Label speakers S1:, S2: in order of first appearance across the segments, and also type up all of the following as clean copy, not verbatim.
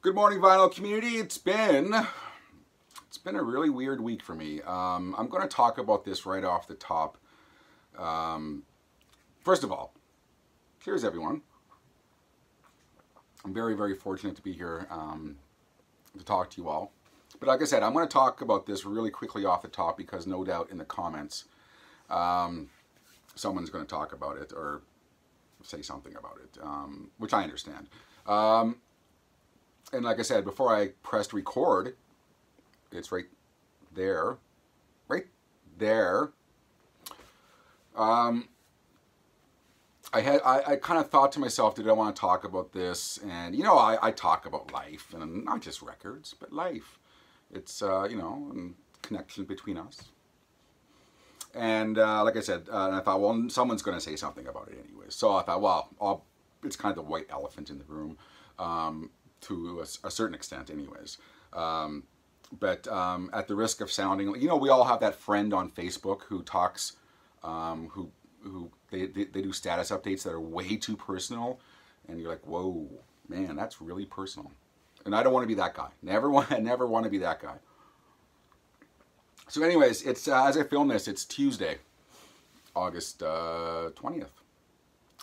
S1: Good morning, vinyl community. It's been a really weird week for me. I'm going to talk about this right off the top. First of all, cheers, everyone. I'm very, very fortunate to be here to talk to you all. But like I said, I'm going to talk about this really quickly off the top because no doubt in the comments someone's going to talk about it or say something about it, which I understand. And like I said, before I pressed record, it's right there. Right there. I kind of thought to myself, did I want to talk about this? And, you know, I talk about life, and not just records, but life. It's, you know, a connection between us. And like I said, and I thought, well, someone's going to say something about it anyway. So I thought, well, it's kind of the white elephant in the room. To a certain extent anyways. But at the risk of sounding, you know, we all have that friend on Facebook who talks, who they do status updates that are way too personal, and you're like, whoa, man, that's really personal. And I don't want to be that guy. Never want to be that guy. So anyways, it's as I film this, it's Tuesday, August 20th.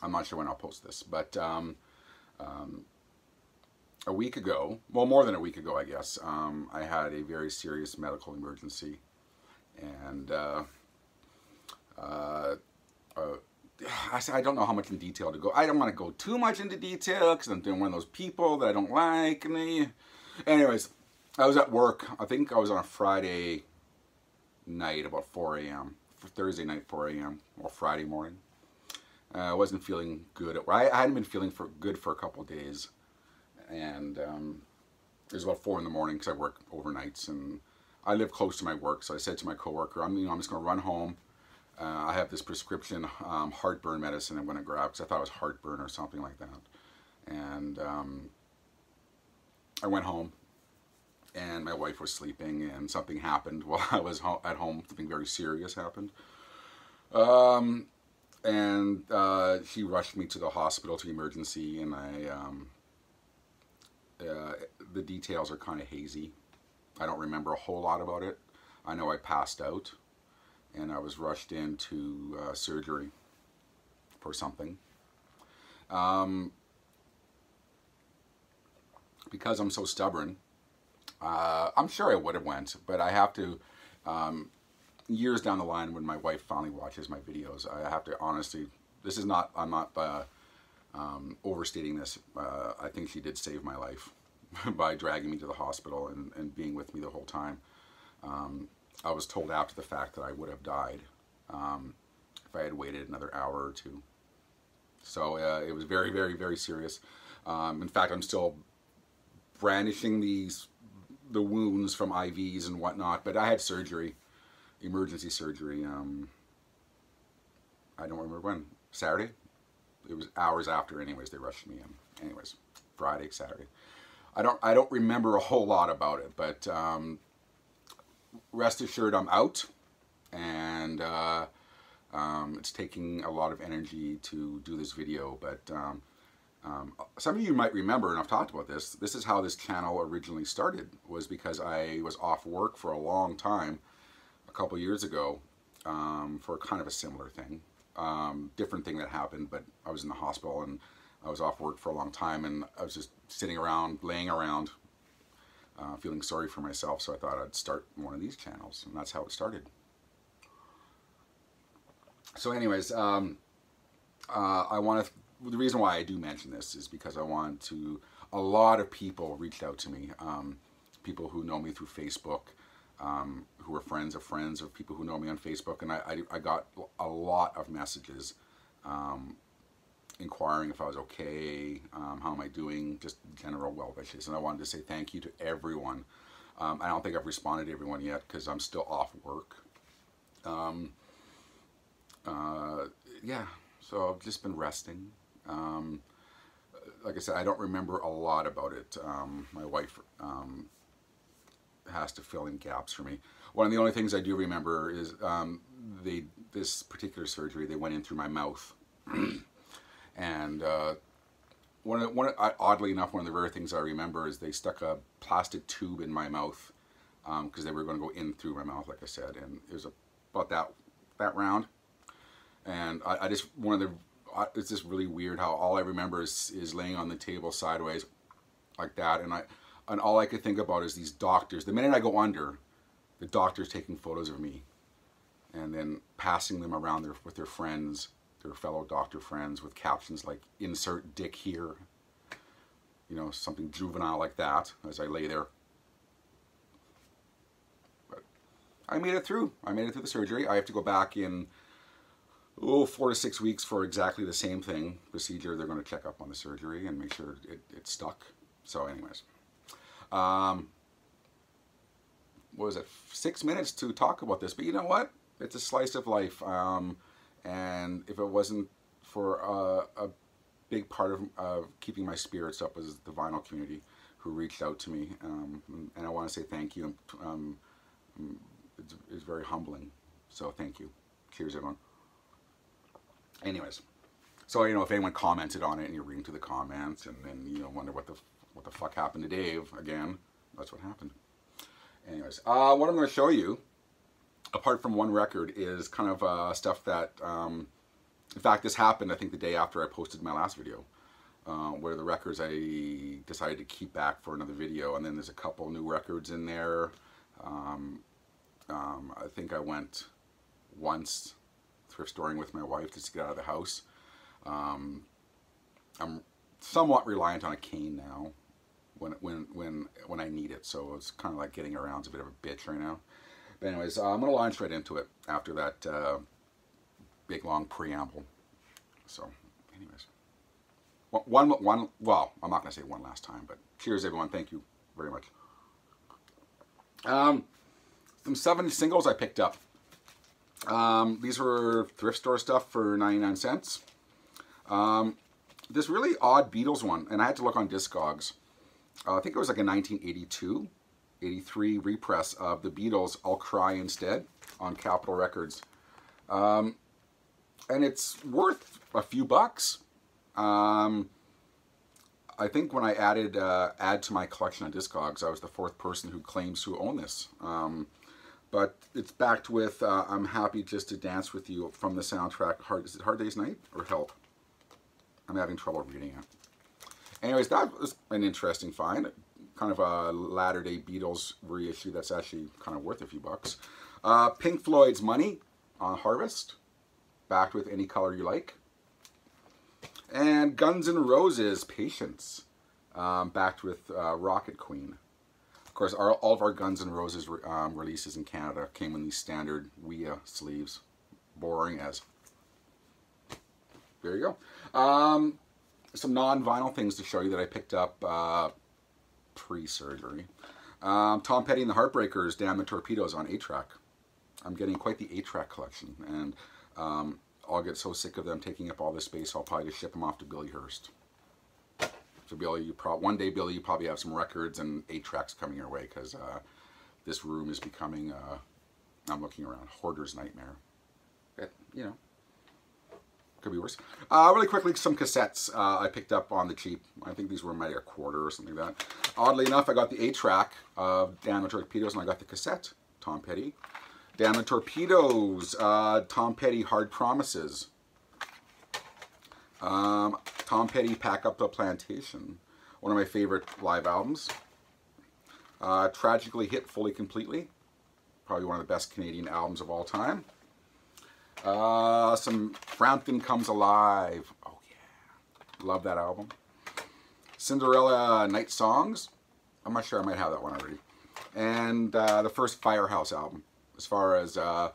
S1: I'm not sure when I'll post this, but a week ago, well, more than a week ago, I guess, I had a very serious medical emergency, and I don't know how much in detail to go. I don't want to go too much into detail because I'm doing one of those people that I don't like. Anyways, I was at work. I think I was on a Friday night about 4 a.m. Thursday night, 4 a.m. or Friday morning. I wasn't feeling good. I hadn't been feeling good for a couple of days. And it was about 4 in the morning because I work overnights and I live close to my work. So I said to my coworker, I'm just going to run home. I have this prescription heartburn medicine I'm going to grab because I thought it was heartburn or something like that. And I went home and my wife was sleeping and something happened while I was at home. Something very serious happened. And she rushed me to the hospital, to emergency, and the details are kind of hazy. I don't remember a whole lot about it. I know I passed out and I was rushed into surgery for something. Because I'm so stubborn, I'm sure I would have went, but I have to, years down the line when my wife finally watches my videos, I have to honestly, this is not, I'm not overstating this. I think she did save my life by dragging me to the hospital and being with me the whole time. I was told after the fact that I would have died if I had waited another hour or two. So it was very, very, very serious. In fact, I'm still brandishing the wounds from IVs and whatnot, but I had surgery, emergency surgery. I don't remember when. Saturday? It was hours after anyways, they rushed me in. Anyways, Friday, Saturday. I don't remember a whole lot about it, but rest assured I'm out, and it's taking a lot of energy to do this video, but some of you might remember, and I've talked about this, this is how this channel originally started, was because I was off work for a long time, a couple years ago, for kind of a similar thing. Different thing that happened, but I was in the hospital and I was off work for a long time and I was just sitting around, laying around, feeling sorry for myself, so I thought I'd start one of these channels, and that's how it started. So anyways, the reason why I do mention this is because I want to, a lot of people reached out to me, people who know me through Facebook, who are friends of people who know me on Facebook, and I got a lot of messages inquiring if I was okay, how am I doing, just general well wishes, and I wanted to say thank you to everyone. I don't think I've responded to everyone yet because I'm still off work. Yeah, so I've just been resting. Like I said, I don't remember a lot about it. My wife has to fill in gaps for me. One of the only things I do remember is this particular surgery, they went in through my mouth. And oddly enough, one of the rare things I remember is they stuck a plastic tube in my mouth because they were going to go in through my mouth, like I said, and it was about that round. And I just it's just really weird how all I remember is laying on the table sideways like that, and all I could think about is these doctors. The minute I go under, the doctors taking photos of me, and then passing them around with their friends, their fellow doctor friends, with captions like "Insert dick here," you know, something juvenile like that, as I lay there. But I made it through. I made it through the surgery. I have to go back in 4 to 6 weeks for exactly the same procedure. They're going to check up on the surgery and make sure it stuck. So anyways, what was it, 6 minutes to talk about this, but you know what, it's a slice of life, and if it wasn't for a big part of keeping my spirits up was the vinyl community who reached out to me, and I want to say thank you. It's very humbling, so thank you. Cheers, everyone. Anyways, so you know, if anyone commented on it and you're reading through the comments and then you know wonder what the fuck happened to Dave again, that's what happened. Anyways, what I'm going to show you, apart from one record, is kind of stuff that, in fact, this happened I think the day after I posted my last video, where the records I decided to keep back for another video, and then there's a couple new records in there. I think I went once thrift storing with my wife just to get out of the house. I'm somewhat reliant on a cane now when I need it, so it's kind of like getting around's a bit of a bitch right now. But anyways, I'm gonna launch right into it after that big long preamble. So anyways, well, I'm not gonna say one last time, but cheers everyone, thank you very much. Some 7 singles I picked up. These were thrift store stuff for 99 cents. This really odd Beatles one, and I had to look on Discogs. I think it was like a 1982, 83 repress of the Beatles' I'll Cry Instead on Capitol Records. And it's worth a few bucks. I think when I added add to my collection of Discogs, I was the 4th person who claims to own this. But it's backed with I'm Happy Just to Dance With You from the soundtrack. Is it Hard Day's Night or Help? I'm having trouble reading it. Anyways, that was an interesting find. Kind of a latter-day Beatles reissue that's actually kind of worth a few bucks. Pink Floyd's Money on Harvest, backed with Any Color You Like. And Guns N' Roses' Patience, backed with Rocket Queen. Of course, all of our Guns N' Roses releases in Canada came in these standard WIA sleeves. Boring as. There you go. Some non-vinyl things to show you that I picked up pre-surgery. Tom Petty and the Heartbreakers, Damn the Torpedoes on 8-track. I'm getting quite the 8-track collection, and I'll get so sick of them taking up all this space, I'll probably just ship them off to Billy Hurst. So Billy, one day, Billy, you probably have some records and 8-tracks coming your way, because this room is becoming, I'm looking around, hoarder's nightmare. But, you know, could be worse. Really quickly, some cassettes I picked up on the cheap. I think these were maybe a quarter or something like that. Oddly enough, I got the 8-track of Damn the Torpedoes, and I got the cassette, Tom Petty. Damn the Torpedoes, Tom Petty, Hard Promises. Tom Petty, Pack Up the Plantation, one of my favorite live albums. Tragically Hit Fully Completely, probably one of the best Canadian albums of all time. Some Frampton Comes Alive. Oh yeah, love that album. Cinderella Night Songs. I'm not sure, I might have that one already. And the first Firehouse album. As far as that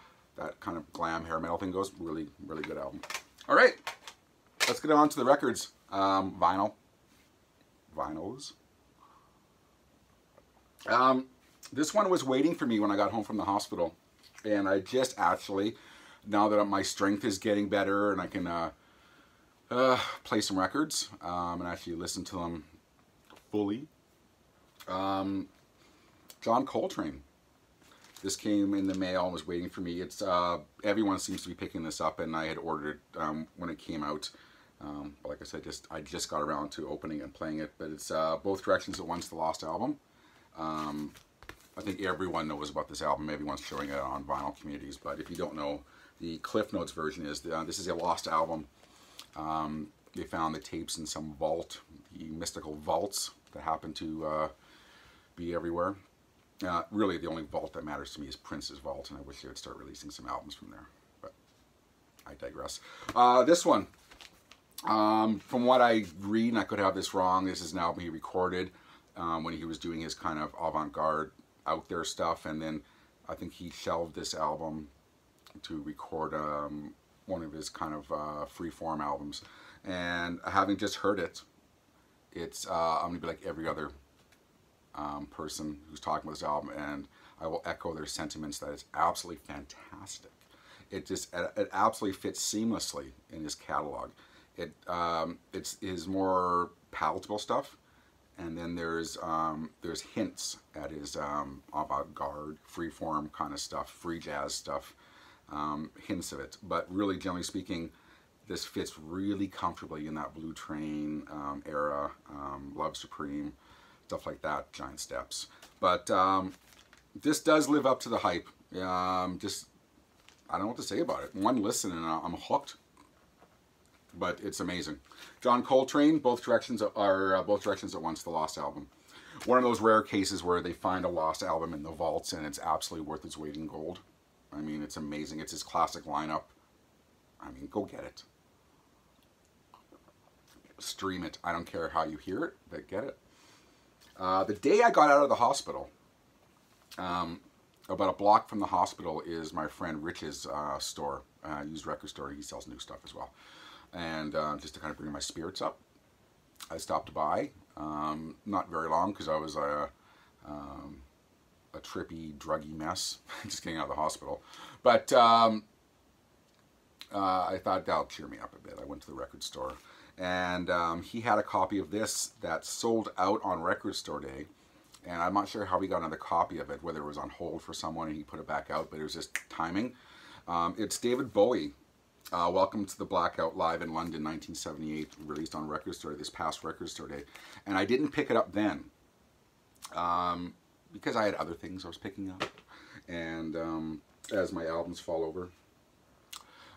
S1: kind of glam hair metal thing goes, really, really good album. All right, let's get on to the records. Vinyls. This one was waiting for me when I got home from the hospital, and I just actually, now that my strength is getting better and I can play some records and actually listen to them fully. John Coltrane. This came in the mail and was waiting for me. It's everyone seems to be picking this up, and I had ordered it when it came out. But like I said, I just got around to opening and playing it. But it's Both Directions at Once, the Lost album. I think everyone knows about this album. Everyone's showing it on vinyl communities. But if you don't know, the Cliff Notes version is this is a lost album. They found the tapes in some vault, the mystical vaults that happen to be everywhere. Really, the only vault that matters to me is Prince's vault, and I wish they would start releasing some albums from there. But I digress. This one, from what I read, and I could have this wrong, this is an album he recorded when he was doing his kind of avant-garde out there stuff, and then I think he shelved this album to record one of his kind of free-form albums. And having just heard it, it's I'm gonna be like every other person who's talking about this album, and I will echo their sentiments that it's absolutely fantastic. It absolutely fits seamlessly in his catalog. It's his more palatable stuff, and then there's hints at his avant-garde, freeform kind of stuff, free jazz stuff, hints of it. But really, generally speaking, this fits really comfortably in that Blue Train era, Love Supreme, stuff like that, Giant Steps. But this does live up to the hype. I don't know what to say about it. One listen and I'm hooked. But it's amazing. John Coltrane, Both Directions at Once, the Lost album. One of those rare cases where they find a lost album in the vaults and it's absolutely worth its weight in gold. I mean, it's amazing. It's his classic lineup. I mean, go get it. Stream it. I don't care how you hear it, but get it. The day I got out of the hospital, about a block from the hospital is my friend Rich's store, used record store. He sells new stuff as well. And just to kind of bring my spirits up, I stopped by. Not very long because I was a trippy, druggy mess, just getting out of the hospital. But I thought that'll cheer me up a bit. I went to the record store, and he had a copy of this that sold out on record store day. And I'm not sure how he got another copy of it, whether it was on hold for someone and he put it back out, but it was just timing. It's David Bowie. Welcome to the Blackout live in London, 1978, released on Record Store Day, this past Record Store Day. And I didn't pick it up then because I had other things I was picking up, and as my albums fall over.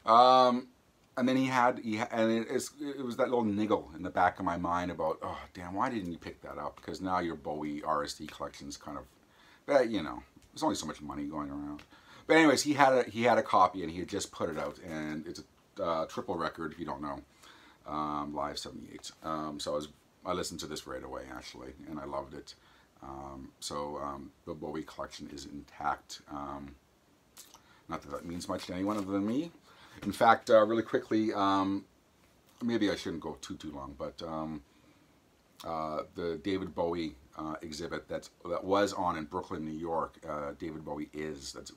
S1: And then it was that little niggle in the back of my mind about, oh damn, why didn't you pick that up? Because now your Bowie RSD collection's kind of, you know, there's only so much money going around. But anyways, he had a copy and he had just put it out, and it's a triple record if you don't know, Live 78. So I listened to this right away actually, and I loved it. The Bowie collection is intact. Not that that means much to anyone other than me. In fact, really quickly, maybe I shouldn't go too long, but the David Bowie exhibit that was on in Brooklyn, New York, David Bowie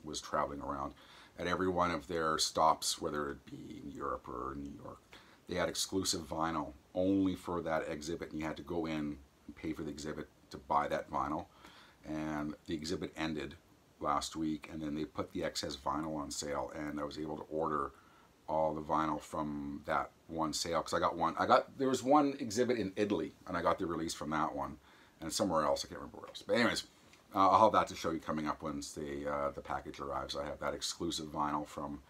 S1: was traveling around at every one of their stops, whether it be in Europe or New York. They had exclusive vinyl only for that exhibit, and you had to go in and pay for the exhibit to buy that vinyl. And the exhibit ended last week, and then they put the excess vinyl on sale, and I was able to order all the vinyl from that one sale, because there was one exhibit in Italy, and I got the release from that one, and somewhere else, I can't remember where else. But anyways, I'll have that to show you coming up once the package arrives. I have that exclusive vinyl from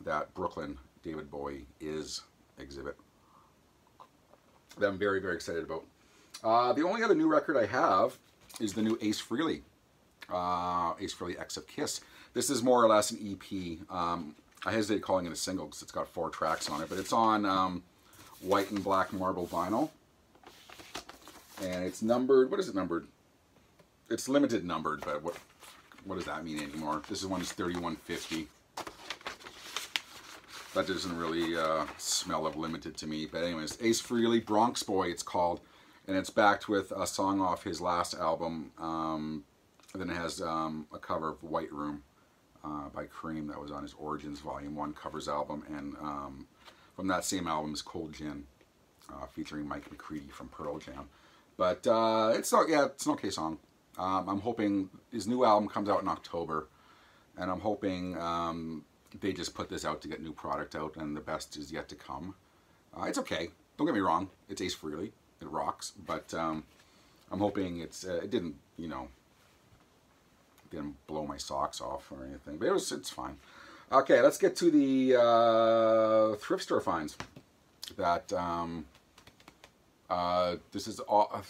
S1: that Brooklyn David Bowie exhibit that I'm very, very excited about. The only other new record I have is the new Ace Frehley, Ace Frehley X of Kiss. This is more or less an EP. I hesitate calling it a single because it's got 4 tracks on it, but it's on white and black marble vinyl. And it's numbered, what is it numbered? It's limited numbered, but what does that mean anymore? This one is 3150. That doesn't really smell of limited to me. But anyways, Ace Frehley, Bronx Boy it's called. And it's backed with a song off his last album. Then it has a cover of White Room by Cream that was on his Origins Volume 1 covers album. And from that same album is Cold Gin, featuring Mike McCready from Pearl Jam. But it's an okay song. I'm hoping his new album comes out in October, and I'm hoping they just put this out to get new product out, and the best is yet to come. It's okay. Don't get me wrong. It's Ace Frehley. It rocks. But I'm hoping it didn't, you know, didn't blow my socks off or anything. But it's fine. Okay, let's get to the thrift store finds. That this is all.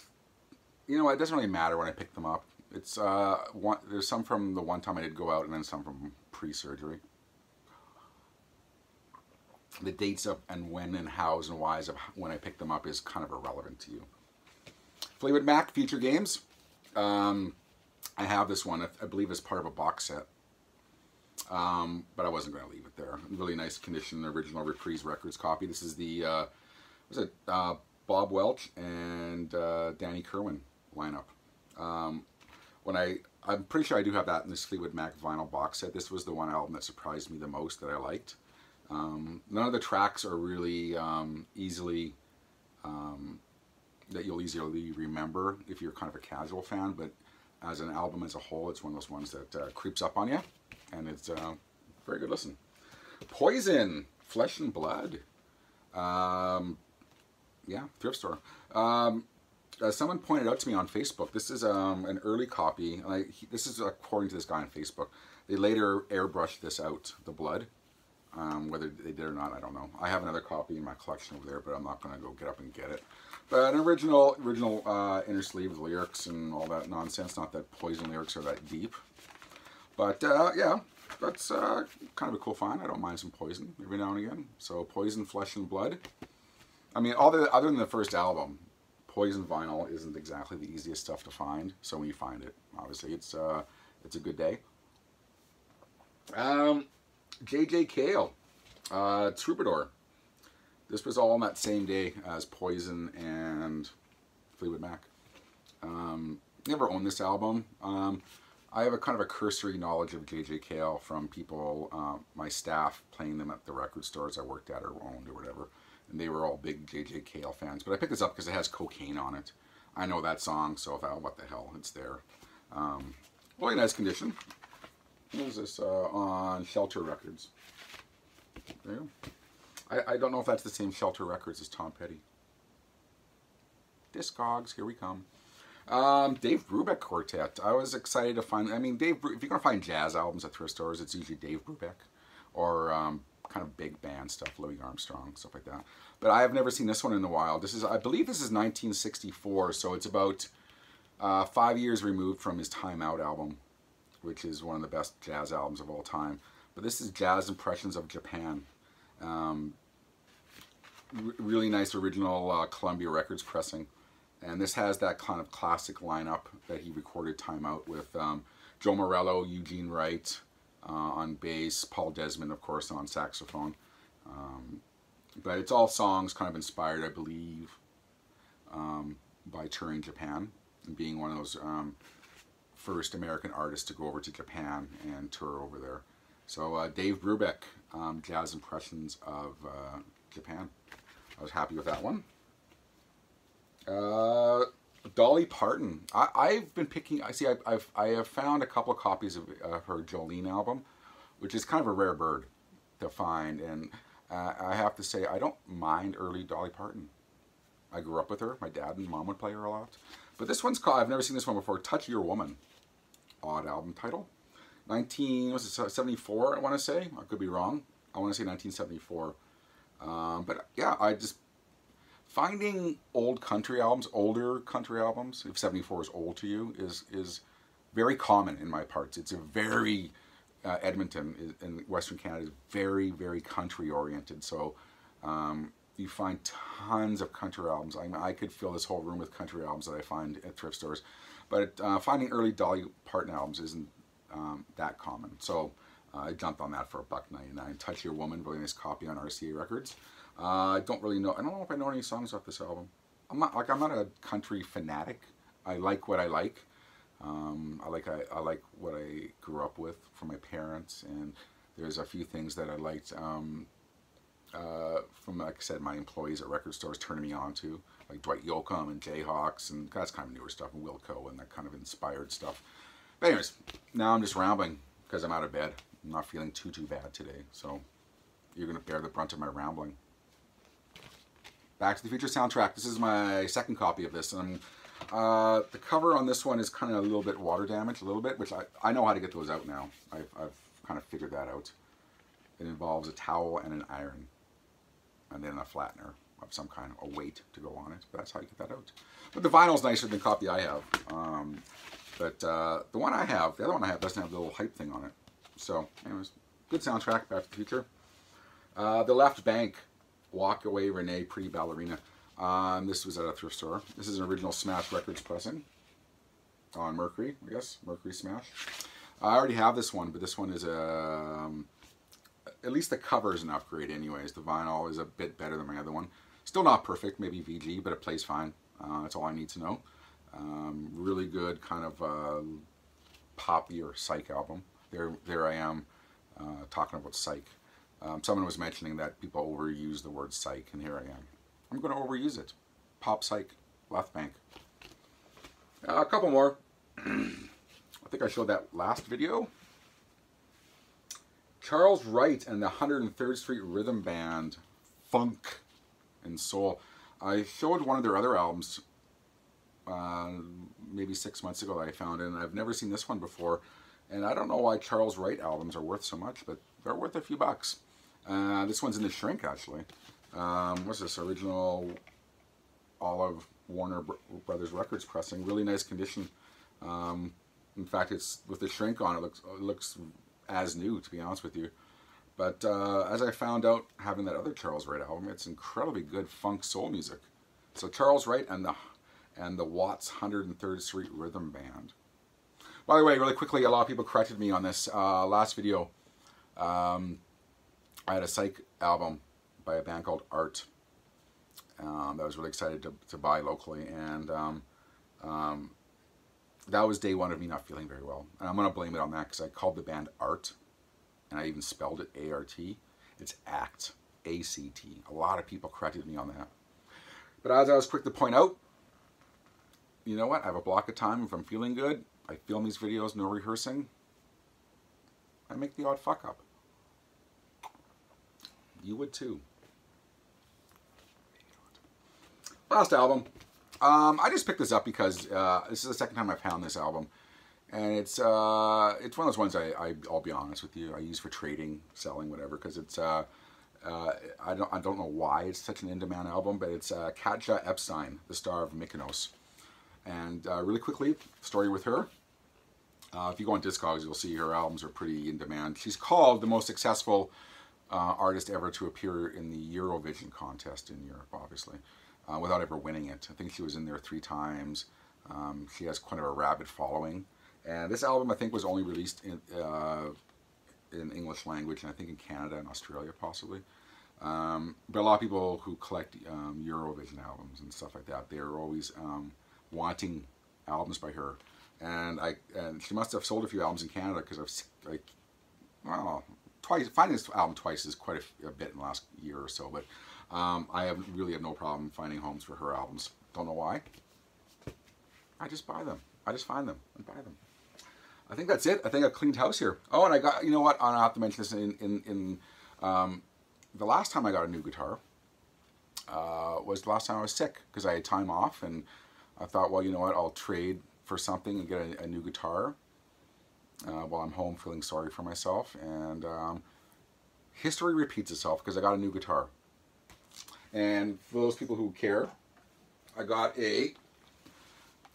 S1: You know, it doesn't really matter when I pick them up. It's there's some from the one time I did go out, and then some from pre-surgery. The dates of and when and hows and whys of when I picked them up is kind of irrelevant to you. Fleetwood Mac Future Games. I have this one, I believe, as part of a box set. But I wasn't going to leave it there. Really nice condition, original Reprise Records copy. This is the, was it Bob Welch and Danny Kerwin lineup. I'm pretty sure I do have that in this Fleetwood Mac vinyl box set. This was the one album that surprised me the most that I liked. None of the tracks are really easily, that you'll easily remember if you're kind of a casual fan, but as an album as a whole, it's one of those ones that creeps up on you, and it's very good listen. Poison, Flesh and Blood. Yeah, thrift store. Someone pointed out to me on Facebook, this is an early copy. This is according to this guy on Facebook. They later airbrushed this out, the blood. Whether they did or not, I don't know. I have another copy in my collection over there, but I'm not going to go get up and get it. But an original inner sleeve with lyrics and all that nonsense. Not that Poison lyrics are that deep. But yeah, that's kind of a cool find. I don't mind some Poison every now and again. So Poison, Flesh and Blood. I mean, other than the first album, Poison vinyl isn't exactly the easiest stuff to find. So when you find it, obviously it's a good day. J.J. Cale, Troubadour. This was all on that same day as Poison and Fleetwood Mac. Never owned this album. I have a kind of a cursory knowledge of J.J. Cale from people, my staff, playing them at the record stores I worked at or owned or whatever. And they were all big J.J. Cale fans. But I picked this up because it has Cocaine on it. I know that song, so I thought, what the hell, it's there. Really nice condition. What is this? On Shelter Records. There you go. I don't know if that's the same Shelter Records as Tom Petty. Discogs, here we come. Dave Brubeck Quartet. I was excited to find, I mean, if you're going to find jazz albums at thrift stores, it's usually Dave Brubeck. Or kind of big band stuff, Louis Armstrong, stuff like that. But I have never seen this one in the wild. This is, I believe this is 1964, so it's about 5 years removed from his Time Out album, which is one of the best jazz albums of all time. But this is Jazz Impressions of Japan. Really nice original Columbia Records pressing. And this has that kind of classic lineup that he recorded Time Out with Joe Morello, Eugene Wright on bass, Paul Desmond, of course, on saxophone. But it's all songs kind of inspired, I believe, by touring Japan and being one of those first American artists to go over to Japan and tour over there. So Dave Brubeck, Jazz Impressions of Japan. I was happy with that one. Dolly Parton. I've been picking. I have found a couple of copies of her Jolene album, which is kind of a rare bird to find. And I have to say, I don't mind early Dolly Parton. I grew up with her. My dad and mom would play her a lot. But this one's called, I've never seen this one before, Touch Your Woman. Odd album title. 1974, I want to say. I could be wrong. I want to say 1974. But yeah, I just, finding old country albums, older country albums, if 74 is old to you, is very common in my parts. It's a very, Edmonton in Western Canada is very, very country oriented. So you find tons of country albums. I mean, I could fill this whole room with country albums that I find at thrift stores. But finding early Dolly Parton albums isn't that common. So I jumped on that for $1.99. Touch Your Woman, really nice copy on RCA Records. I don't really know. I don't know if I know any songs off this album. I'm not a country fanatic. I like what I like. I like what I grew up with from my parents, and there's a few things that I liked from, like I said, my employees at record stores turning me on to, like Dwight Yoakam and Jayhawks, and that's kind of newer stuff, and Wilco, and that kind of inspired stuff. But anyways, now I'm just rambling because I'm out of bed. I'm not feeling too bad today, so you're going to bear the brunt of my rambling. Back to the Future soundtrack. This is my second copy of this. And the cover on this one is kind of a little bit water damaged, a little bit, which I know how to get those out now. I've kind of figured that out. It involves a towel and an iron, and then a flattener of some kind, a weight to go on it. But that's how you get that out. But the vinyl's nicer than the copy I have. But the one I have, the other one I have, doesn't have the little hype thing on it. So, anyways, good soundtrack, Back to the Future. The Left Bank, Walk Away Renee, Pretty Ballerina. This was at a thrift store. This is an original Smash Records pressing on Mercury, I guess. Mercury Smash. I already have this one, but this one is at least the cover is an upgrade anyways. The vinyl is a bit better than my other one. Still not perfect, maybe VG, but it plays fine. That's all I need to know. Really good kind of poppy or psych album. There I am talking about psych. Someone was mentioning that people overuse the word psych, and here I am. I'm going to overuse it. Pop Psych, Left Bank. A couple more. I think I showed that last video. Charles Wright and the 103rd Street Rhythm Band, Funk and Soul. I showed one of their other albums maybe 6 months ago that I found it, and I've never seen this one before. And I don't know why Charles Wright albums are worth so much, but they're worth a few bucks. This one's in the shrink, actually. What's this? Original Olive Warner Brothers Records pressing. Really nice condition. In fact, it's with the shrink on it looks as new, to be honest with you. But as I found out, having that other Charles Wright album, it's incredibly good funk soul music. So Charles Wright and the Watts 103rd Street Rhythm Band. By the way, really quickly, a lot of people corrected me on this last video. I had a psych album by a band called Art that I was really excited to buy locally, and that was day one of me not feeling very well. And I'm going to blame it on that because I called the band Art, and I even spelled it A-R-T. It's ACT, A-C-T. A lot of people corrected me on that. But as I was quick to point out, you know what? I have a block of time. If I'm feeling good, I film these videos, no rehearsing. I make the odd fuck up. You would too. Last album. I just picked this up because this is the second time I found this album, and it's one of those ones I'll be honest with you, I use for trading, selling, whatever, because it's I don't know why it's such an in-demand album, but it's Katja Epstein, the star of Mykonos. And really quickly, story with her. If you go on Discogs, you'll see her albums are pretty in demand. She's called the most successful artist ever to appear in the Eurovision contest in Europe, obviously, without ever winning it. I think she was in there 3 times. She has quite a rabid following. And this album, I think, was only released in English language, and I think in Canada and Australia, possibly. But a lot of people who collect Eurovision albums and stuff like that, they're always wanting albums by her. And she must have sold a few albums in Canada, because finding this album twice is quite a bit in the last year or so. But I really have no problem finding homes for her albums. Don't know why. I just buy them. I just find them and buy them. I think that's it. I think I cleaned house here. Oh, and I got, you know what? I have to mention this in the last time I got a new guitar was the last time I was sick, because I had time off, and I thought, well, you know what? I'll trade for something and get a new guitar while I'm home feeling sorry for myself. And history repeats itself, because I got a new guitar. And for those people who care, I got a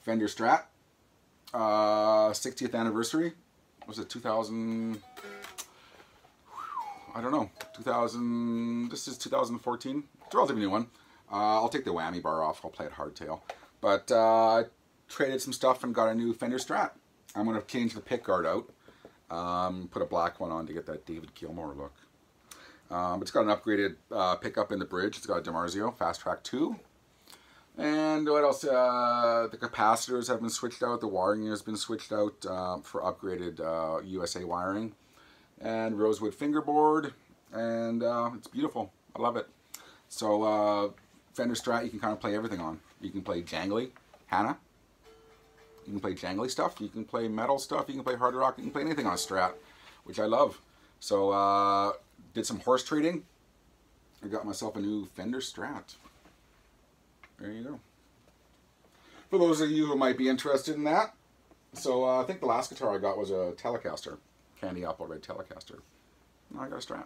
S1: Fender Strat, 60th anniversary. Was it 2000? I don't know. 2000. This is 2014. It's a relatively new one. I'll take the whammy bar off. I'll play it hardtail. But I traded some stuff and got a new Fender Strat. I'm going to change the pick guard out. Put a black one on to get that David Gilmour look. It's got an upgraded pickup in the bridge. It's got a DiMarzio Fast Track 2. And what else? The capacitors have been switched out. The wiring has been switched out for upgraded USA wiring. And rosewood fingerboard. And it's beautiful. I love it. So Fender Strat, you can kind of play everything on. You can play jangly, Hannah. You can play jangly stuff. You can play metal stuff. You can play hard rock. You can play anything on a Strat, which I love. So did some horse trading. I got myself a new Fender Strat. there you go. For those of you who might be interested in that, so I think the last guitar I got was a Telecaster, Candy Apple Red Telecaster. Now I got a Strat.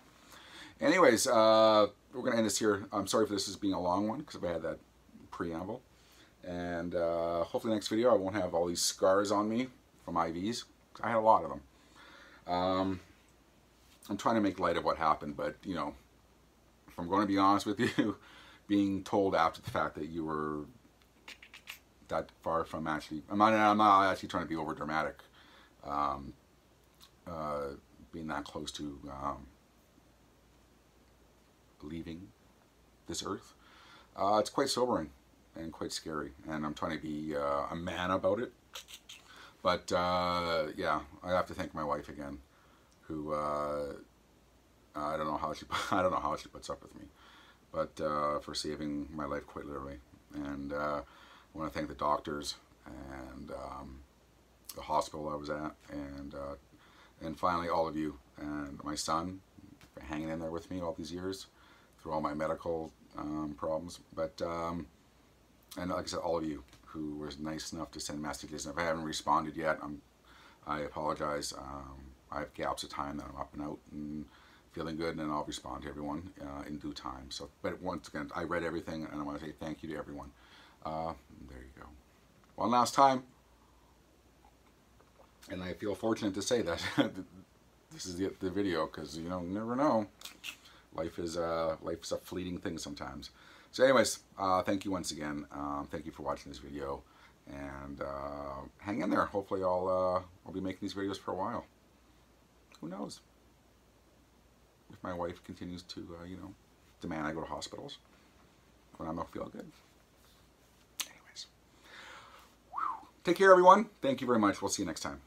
S1: Anyways, we're going to end this here. I'm sorry for this as being a long one, because I had that preamble. And hopefully next video I won't have all these scars on me from IVs. I had a lot of them. I'm trying to make light of what happened, but, you know, if I'm going to be honest with you, being told after the fact that you were that far from actually, I'm not actually trying to be over dramatic, being that close to leaving this earth, it's quite sobering and quite scary, and I'm trying to be a man about it. But yeah, I have to thank my wife again, who I don't know how she puts up with me, but for saving my life quite literally. And I want to thank the doctors and the hospital I was at, and finally all of you and my son for hanging in there with me all these years through all my medical problems. But and like I said, all of you who were nice enough to send messages. And if I haven't responded yet, I apologize. I have gaps of time that I'm up and out and feeling good, and I'll respond to everyone in due time. So, but once again, I read everything, and I want to say thank you to everyone. There you go. One last time, and I feel fortunate to say that this is the video, because you know, you never know. Life is a fleeting thing sometimes. So anyways, thank you once again. Thank you for watching this video, and hang in there. Hopefully I'll be making these videos for a while. Who knows? If my wife continues to, you know, demand I go to hospitals when I don't feel good. Anyways, take care everyone. Thank you very much. We'll see you next time.